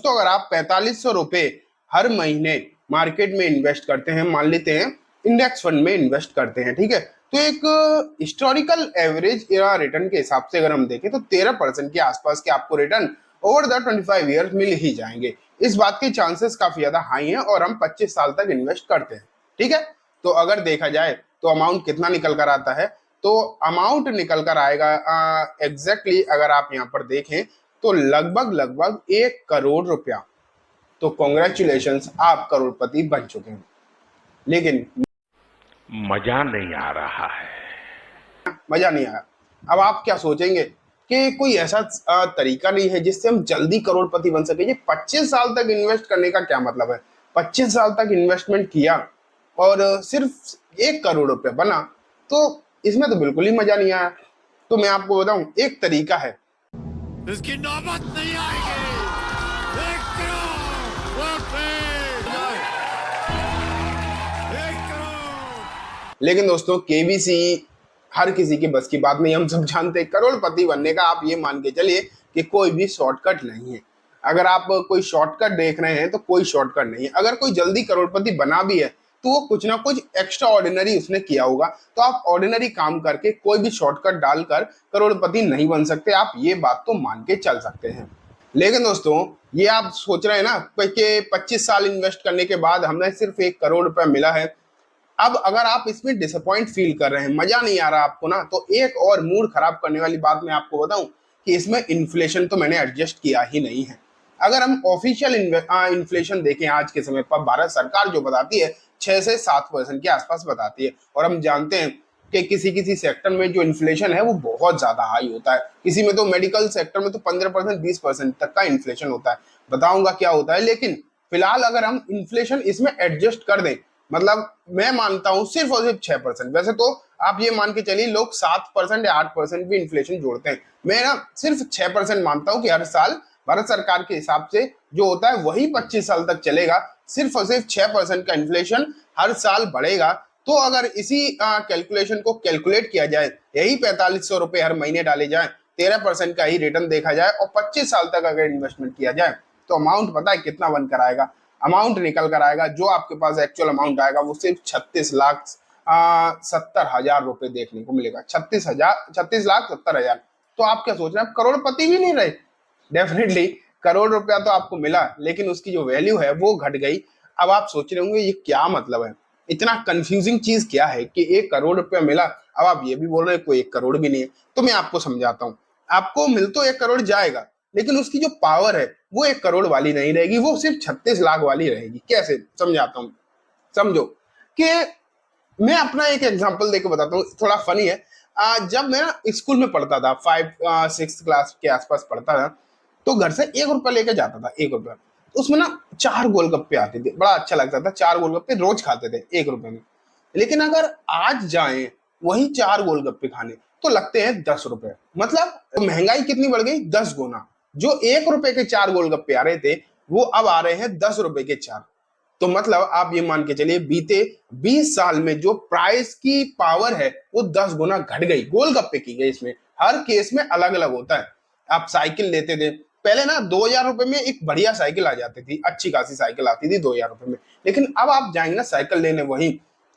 दोस्तों अगर आप 4500 रुपए हर महीने मार्केट में इन्वेस्ट करते हैं, मान लेते हैं इंडेक्स फंड में इन्वेस्ट करते हैं, ठीक है, तो एक हिस्टोरिकल एवरेज या रिटर्न के हिसाब से अगर हम देखें तो 13% के आसपास के आपको रिटर्न ओवर द 25 ईयर्स मिल ही जाएंगे। इस बात के चांसेस काफी ज्यादा हाई हैं और हम 25 साल तक इन्वेस्ट करते हैं, ठीक है। तो अगर देखा जाए तो अमाउंट कितना निकल कर आता है, तो अमाउंट निकल कर आएगा एग्जैक्टली अगर आप यहाँ पर देखें तो लगभग लगभग 1 करोड़ रुपया। तो कॉन्ग्रेचुलेशंस, आप करोड़पति बन चुके हैं। लेकिन मजा नहीं आ रहा है। मजा नहीं आया। अब आप क्या सोचेंगे कि कोई ऐसा तरीका नहीं है जिससे हम जल्दी करोड़पति बन सके। ये 25 साल तक इन्वेस्ट करने का क्या मतलब है? 25 साल तक इन्वेस्टमेंट किया और सिर्फ 1 करोड़ रुपया बना, तो इसमें तो बिल्कुल ही मजा नहीं आया। तो मैं आपको बताऊं, एक तरीका है। इसकी नौबत नहीं आएगी। 1 करोड़, 1 करोड़। लेकिन दोस्तों केबीसी हर किसी के बस की बात नहीं, हम सब जानते हैं। करोड़पति बनने का आप ये मान के चलिए कि कोई भी शॉर्टकट नहीं है। अगर आप कोई शॉर्टकट देख रहे हैं तो कोई शॉर्टकट नहीं है। अगर कोई जल्दी करोड़पति बना भी है तो वो कुछ ना कुछ एक्स्ट्रा ऑर्डिनरी उसने किया होगा। तो आप ऑर्डिनरी काम करके कोई भी शॉर्टकट डालकर करोड़पति नहीं बन सकते, आप ये बात तो मान के चल सकते हैं। लेकिन दोस्तों ये आप सोच रहे हैं ना कि 25 साल इन्वेस्ट करने के बाद हमें सिर्फ 1 करोड़ रुपया मिला है। अब अगर आप इसमें डिसअपॉइंट फील कर रहे हैं, मजा नहीं आ रहा आपको ना, तो एक और मूड खराब करने वाली बात मैं आपको बताऊं कि इसमें इन्फ्लेशन तो मैंने एडजस्ट किया ही नहीं है। अगर हम ऑफिशियल इन्फ्लेशन देखें आज के समय पर, भारत सरकार जो बताती है 6 से 7% के आसपास बताती है। और हम जानते हैं कि किसी किसी सेक्टर में जो इन्फ्लेशन है वो बहुत ज्यादा हाई होता है। किसी में तो मेडिकल सेक्टर में तो 15% 20% तक का इन्फ्लेशन होता है। बताऊंगा क्या होता है, लेकिन फिलहाल अगर हम इन्फ्लेशन इसमें एडजस्ट कर दें, मतलब मैं मानता हूं सिर्फ और सिर्फ 6%। वैसे तो आप ये मान के चलिए लोग 7% या 8% भी इन्फ्लेशन जोड़ते हैं। मैं ना सिर्फ 6% मानता हूं कि हर साल भारत सरकार के हिसाब से जो होता है वही 25 साल तक चलेगा। सिर्फ और सिर्फ 6% का इन्फ्लेशन हर साल बढ़ेगा। तो अगर इसी कैलकुलेशन को कैलकुलेट किया जाए, यही 4500 रुपए हर महीने डाले जाए, 13% का ही रिटर्न देखा जाए और 25 साल तक अगर इन्वेस्टमेंट किया जाए, तो अमाउंट पता है कितना बनकर आएगा? अमाउंट निकल कर आएगा, जो आपके पास एक्चुअल अमाउंट आएगा वो सिर्फ 36,70,000 रुपए देखने को मिलेगा। 36,70,000। तो आप क्या सोच रहे हैं? आप करोड़पति भी नहीं रहे। डेफिनेटली करोड़ रुपया तो आपको मिला, लेकिन उसकी जो वैल्यू है वो घट गई। अब आप सोच रहे होंगे ये क्या मतलब है, इतना कंफ्यूजिंग चीज क्या है कि 1 करोड़ रुपया मिला, अब आप ये भी बोल रहे हैं कोई 1 करोड़ भी नहीं है। तो मैं आपको समझाता हूँ। आपको मिल तो 1 करोड़ जाएगा, लेकिन उसकी जो पावर है वो 1 करोड़ वाली नहीं रहेगी, वो सिर्फ 36 लाख वाली रहेगी। कैसे समझाता हूँ, समझो कि मैं अपना एक एग्जांपल देकर बताता हूँ, थोड़ा फनी है। जब मैं स्कूल में पढ़ता था, 5-6 क्लास के आसपास पढ़ता था, तो घर से 1 रुपया लेके जाता था। 1 रुपया, उसमें ना 4 गोलगप्पे आते थे, बड़ा अच्छा लगता था। 4 गोलगप्पे रोज खाते थे 1 रुपए में। लेकिन अगर आज जाएं वही 4 गोलगप्पे खाने तो लगते हैं 10 रुपए। मतलब महंगाई कितनी बढ़ गई? 10 गुना। जो 1 रुपए के 4 गोलगप्पे आ रहे थे वो अब आ रहे हैं 10 रुपए के 4। तो मतलब आप ये मान के चलिए बीते 20 साल में जो प्राइस की पावर है वो 10 गुना घट गई, गोलगप्पे की गई। इसमें हर केस में अलग अलग होता है। आप साइकिल लेते थे, पहले ना 2000 रुपए में एक बढ़िया साइकिल आ जाती थी, अच्छी खासी साइकिल आती थी 2000 रुपए में। लेकिन अब आप जाएंगे ना साइकिल लेने वही,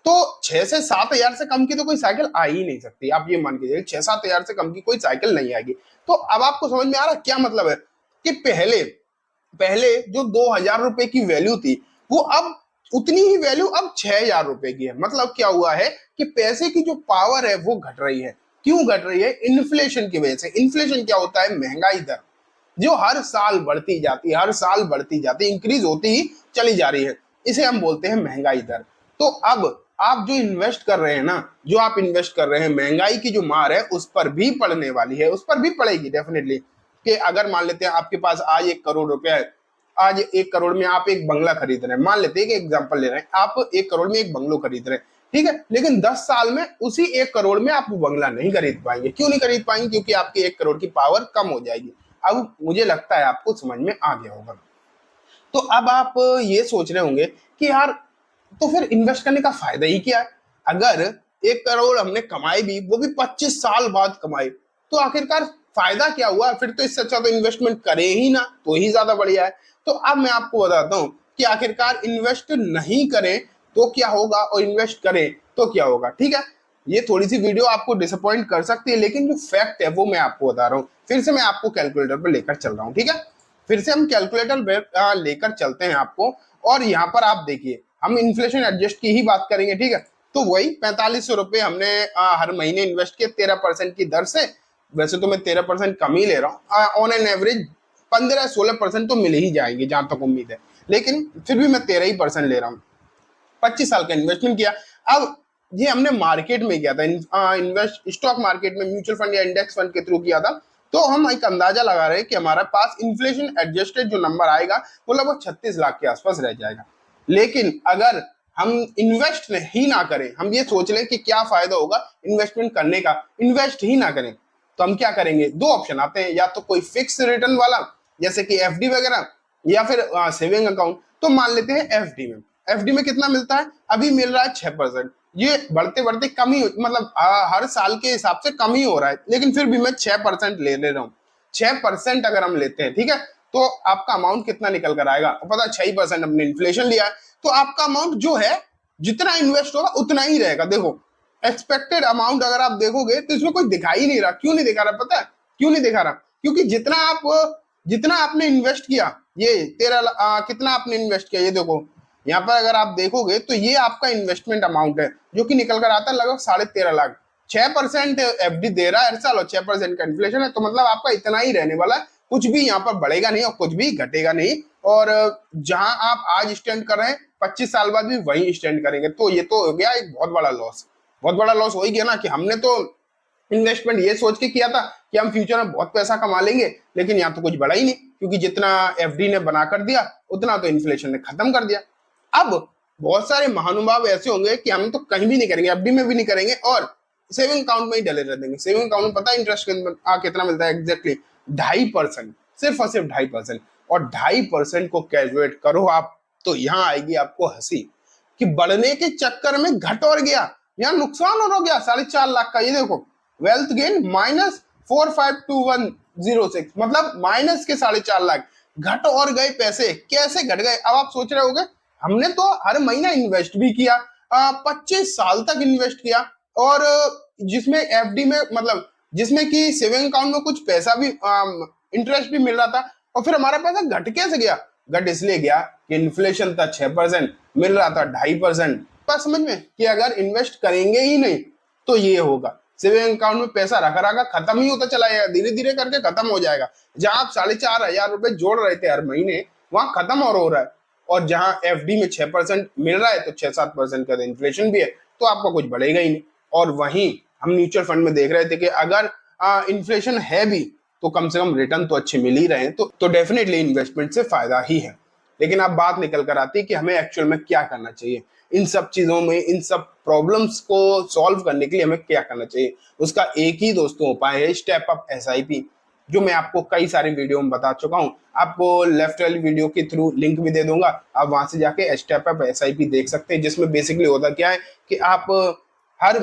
तो 6 से 7 हजार से कम की तो कोई साइकिल आ ही नहीं सकती। आप ये मान के चलिए 6-7 हजार से कम की कोई साइकिल नहीं आएगी। तो अब आपको समझ में आ रहा क्या मतलब है कि पहले पहले जो 2000 रुपए की वैल्यू थी वो अब उतनी ही वैल्यू अब 6000 रुपए की है। मतलब क्या हुआ है कि पैसे की जो पावर है वो घट रही है। क्यों घट रही है? इन्फ्लेशन की वजह से। इन्फ्लेशन क्या होता है? महंगाई दर जो हर साल बढ़ती जाती है, हर साल बढ़ती जाती है, इंक्रीज होती ही चली जा रही है, इसे हम बोलते हैं महंगाई दर। तो अब आप जो इन्वेस्ट कर रहे हैं ना, जो आप इन्वेस्ट कर रहे हैं, महंगाई की जो मार है उस पर भी पड़ने वाली है, उस पर भी पड़ेगी डेफिनेटली। कि अगर मान लेते हैं आपके पास आज 1 करोड़ रुपया है, आज 1 करोड़ में आप एक बंगला खरीद रहे हैं, मान लेते हैं कि एग्जांपल ले रहे हैं, आप 1 करोड़ में एक बंगलो खरीद रहे हैं, ठीक है। लेकिन 10 साल में उसी 1 करोड़ में आप बंगला नहीं खरीद पाएंगे। क्यों नहीं खरीद पाएंगे? क्योंकि आपकी 1 करोड़ की पावर कम हो जाएगी। अब मुझे लगता है आपको समझ में आ गया होगा। तो अब आप ये सोच रहे होंगे कि यार तो फिर इन्वेस्ट करने का फायदा ही क्या है? अगर 1 करोड़ हमने कमाए भी, वो भी 25 साल बाद कमाए, तो आखिरकार फायदा क्या हुआ? फिर तो इससे अच्छा तो इन्वेस्टमेंट करें ही ना, तो ही ज्यादा बढ़िया है। तो अब मैं आपको बताता हूं कि आखिरकार इन्वेस्ट नहीं करें तो क्या होगा और इन्वेस्ट करें तो क्या होगा। ठीक है, ये थोड़ी सी वीडियो आपको डिसअपॉइंट कर सकती है, लेकिन जो फैक्ट है वो मैं आपको बता रहा हूँ। फिर से मैं आपको कैलकुलेटर पर लेकर चल रहा हूँ। ठीक है, फिर से हम कैलकुलेटर लेकर चलते हैं आपको, और यहाँ पर आप देखिए हम इन्फ्लेशन एडजस्ट की ही बात करेंगे। ठीक है, तो वही 4500 रुपए हमने हर महीने इन्वेस्ट किए 13% की दर से। वैसे तो मैं 13% कम ही ले रहा हूँ, ऑन एन एवरेज 15-16% तो मिल ही जाएंगे जहां तक उम्मीद है, लेकिन फिर भी मैं 13% ले रहा हूँ। 25 साल का इन्वेस्टमेंट किया। अब ये हमने मार्केट में किया था, इन्वेस्ट स्टॉक मार्केट में, म्यूचुअल फंड या इंडेक्स फंड के थ्रू किया था। तो हम एक अंदाजा लगा रहे हैं कि हमारे पास इन्फ्लेशन एडजस्टेड जो नंबर आएगा वो लगभग 36 लाख के आसपास रह जाएगा। लेकिन अगर हम इन्वेस्ट ही ना करें, हम ये सोच लें कि क्या फायदा होगा इन्वेस्टमेंट करने का, इन्वेस्ट ही ना करें, तो हम क्या करेंगे, दो ऑप्शन आते हैं, या तो कोई फिक्स रिटर्न वाला जैसे कि एफडी वगैरह, या फिर सेविंग अकाउंट। तो मान लेते हैं एफडी में। एफडी में कितना मिलता है, अभी मिल रहा है 6%। ये बढ़ते बढ़ते कम ही, मतलब हर साल के हिसाब से कम ही हो रहा है, लेकिन फिर भी मैं 6% ले रहा हूँ। 6% अगर हम लेते हैं, ठीक है, तो आपका अमाउंट कितना निकल कर आएगा, पता 6% हमने इन्फ्लेशन लिया है, तो आपका अमाउंट जो है जितना इन्वेस्ट होगा उतना ही रहेगा। देखो एक्सपेक्टेड अमाउंट अगर आप देखोगे तो इसमें कोई दिखाई ही नहीं रहा। क्यों नहीं दिखा रहा, पता है क्यों नहीं दिखा रहा, क्योंकि जितना आपने इन्वेस्ट किया, ये कितना आपने इन्वेस्ट किया, ये देखो यहाँ पर अगर आप देखोगे तो ये आपका इन्वेस्टमेंट अमाउंट है जो कि निकल कर आता है लगभग 13.5 लाख। 6% एफडी दे रहा है हर साल और 6% का इन्फ्लेशन है, तो मतलब आपका इतना ही रहने वाला है, कुछ भी यहाँ पर बढ़ेगा नहीं और कुछ भी घटेगा नहीं। और जहां आप आज स्टैंड कर रहे हैं 25 साल बाद भी वही स्टैंड करेंगे। तो ये तो हो गया एक बहुत बड़ा लॉस, बहुत बड़ा लॉस हो ही गया ना, कि हमने तो इन्वेस्टमेंट ये सोच के किया था कि हम फ्यूचर में बहुत पैसा कमा लेंगे, लेकिन यहाँ तो कुछ बढ़ा ही नहीं, क्योंकि जितना एफडी ने बना कर दिया उतना तो इन्फ्लेशन ने खत्म कर दिया। अब बहुत सारे महानुभाव ऐसे होंगे कि हम तो कहीं भी नहीं करेंगे, एफडी में भी नहीं करेंगे और सेविंग अकाउंट में ही डले रह देंगे। सेविंग अकाउंट में पता है इंटरेस्ट कितना मिलता है, एग्जैक्टली 2.5%, सिर्फ और सिर्फ 2.5%। और 2.5% को कैलकुलेट करो आप, तो यहाँ आएगी आपको हंसी कि बढ़ने के चक्कर में घट और गया, यहाँ नुकसान और हो गया 4.5 लाख का। ये देखो वेल्थ गेन -452106, मतलब माइनस के 4.5 लाख घट और गए पैसे। कैसे घट गए, अब आप सोच रहे होगे हमने तो हर महीना इन्वेस्ट भी किया, 25 साल तक इन्वेस्ट किया, और जिसमें एफडी में, मतलब जिसमें कि सेविंग अकाउंट में कुछ पैसा भी इंटरेस्ट भी मिल रहा था, और फिर हमारा पैसा घट कैसे गया। घट इसलिए गया कि इन्फ्लेशन था 6%, मिल रहा था 2.5%। बात समझ में कि अगर इन्वेस्ट करेंगे ही नहीं तो ये होगा, सेविंग अकाउंट में पैसा रखा रखा खत्म ही होता चला जाएगा, धीरे धीरे करके खत्म हो जाएगा। जहां आप 4,500 रुपए जोड़ रहे थे हर महीने, वहां खत्म और हो रहा है, और जहां एफडी में 6% मिल रहा है तो 6-7% का इन्फ्लेशन भी है, तो आपका कुछ बढ़ेगा ही नहीं। और वहीं हम म्यूचुअल फंड में देख रहे थे कि अगर इन्फ्लेशन है भी तो कम से कम रिटर्न तो अच्छे मिल ही रहे हैं, तो डेफिनेटली इन्वेस्टमेंट से फायदा ही है। लेकिन अब बात निकल कर आती है कि हमें एक्चुअल में क्या करना चाहिए, इन सब चीजों में, इन सब प्रॉब्लम्स को सॉल्व करने के लिए हमें क्या करना चाहिए। उसका एक ही दोस्तों उपाय है, स्टेप अप एसआईपी, जो मैं आपको कई सारे वीडियो में बता चुका हूं। आपको लेफ्ट वाली वीडियो के थ्रू लिंक भी दे दूंगा, आप वहां से जाके स्टेप अप एसआईपी देख सकते हैं, जिसमें बेसिकली होता क्या है कि आप हर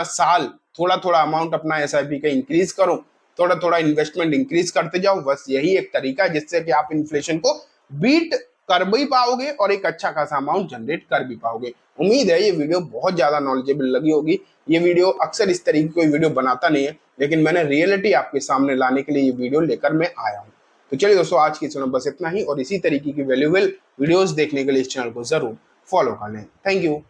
साल थोड़ा थोड़ा अमाउंट अपना एसआईपी का इंक्रीज करो, थोड़ा थोड़ा इन्वेस्टमेंट इंक्रीज करते जाओ। बस यही एक तरीका है जिससे कि आप इन्फ्लेशन को बीट कर भी पाओगे और एक अच्छा खासा अमाउंट जनरेट कर भी पाओगे। उम्मीद है ये वीडियो बहुत ज्यादा नॉलेजेबल लगी होगी। ये वीडियो अक्सर इस तरीके की कोई वीडियो बनाता नहीं है, लेकिन मैंने रियलिटी आपके सामने लाने के लिए ये वीडियो लेकर मैं आया हूँ। तो चलिए दोस्तों, आज की सुनो बस इतना ही, और इसी तरीके की वैल्यूएबल वीडियोस देखने के लिए इस चैनल को जरूर फॉलो कर लें। Thank you.